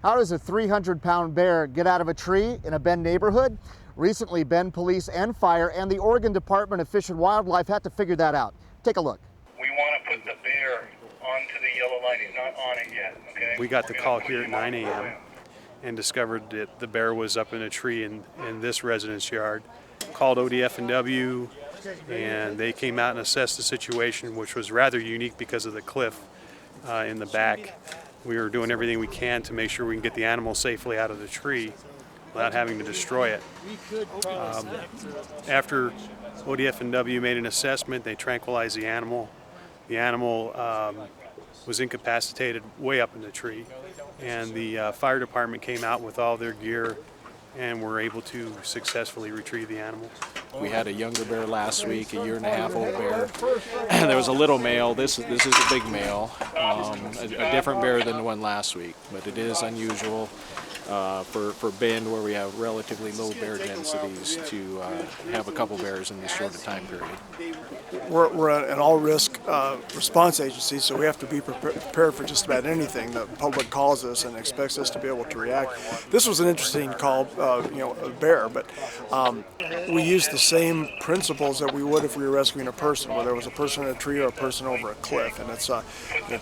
How does a 300-pound bear get out of a tree in a Bend neighborhood? Recently, Bend Police and Fire and the Oregon Department of Fish and Wildlife had to figure that out. Take a look. We want to put the bear onto the yellow line. He's not on it yet, okay? We got the call here at 9 a.m. and discovered that the bear was up in a tree in this residence yard. Called ODF&W, and they came out and assessed the situation, which was rather unique because of the cliff in the back. We were doing everything we can to make sure we can get the animal safely out of the tree without having to destroy it. After ODF&W made an assessment, they tranquilized the animal. The animal was incapacitated way up in the tree, and the fire department came out with all their gear and were able to successfully retrieve the animal. We had a younger bear last week, a 1.5-year-old bear. There was a little male. This is a big male, a different bear than the one last week, but it is unusual for Bend, where we have relatively low bear densities, to have a couple bears in this short a time period. We're an all-risk response agency, so we have to be prepared for just about anything. The public calls us and expects us to be able to react. This was an interesting call, a bear, but we used the same principles that we would if we were rescuing a person, whether it was a person in a tree or a person over a cliff, and it's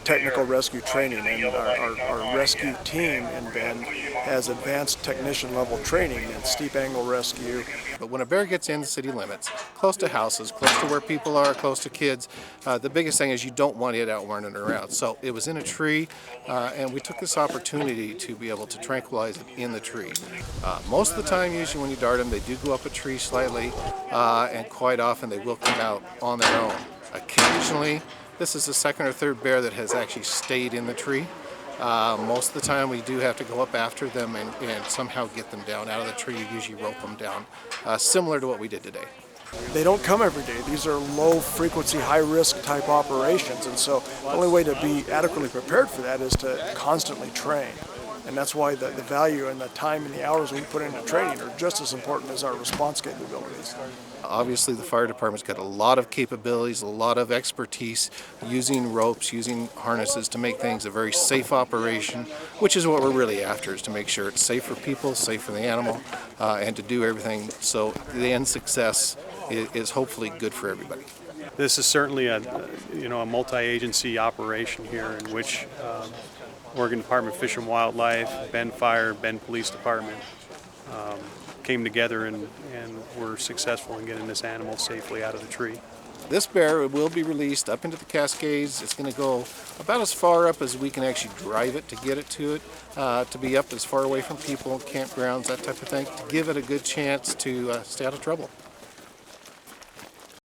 technical rescue training. And our rescue team in Bend has advanced technician level training in steep angle rescue. But when a bear gets in the city limits, close to houses, close to where people are, close to kids, the biggest thing is you don't want it out running around. So it was in a tree, and we took this opportunity to be able to tranquilize it in the tree. Most of the time, usually when you dart them, they do go up a tree slightly, and quite often they will come out on their own. Occasionally, this is the second or third bear that has actually stayed in the tree. Most of the time we do have to go up after them and somehow get them down out of the tree. You usually rope them down, similar to what we did today. They don't come every day. These are low frequency, high risk type operations, and so the only way to be adequately prepared for that is to constantly train. And that's why the value and the time and the hours we put into training are just as important as our response capabilities. Obviously, the fire department's got a lot of capabilities, a lot of expertise using ropes, using harnesses to make things a very safe operation, which is what we're really after, is to make sure it's safe for people, safe for the animal, and to do everything so the end success is hopefully good for everybody. This is certainly a multi-agency operation here in which Oregon Department of Fish and Wildlife, Bend Fire, Bend Police Department came together and were successful in getting this animal safely out of the tree. This bear will be released up into the Cascades. It's going to go about as far up as we can actually drive it to get it to it, to be up as far away from people, campgrounds, that type of thing, to give it a good chance to stay out of trouble.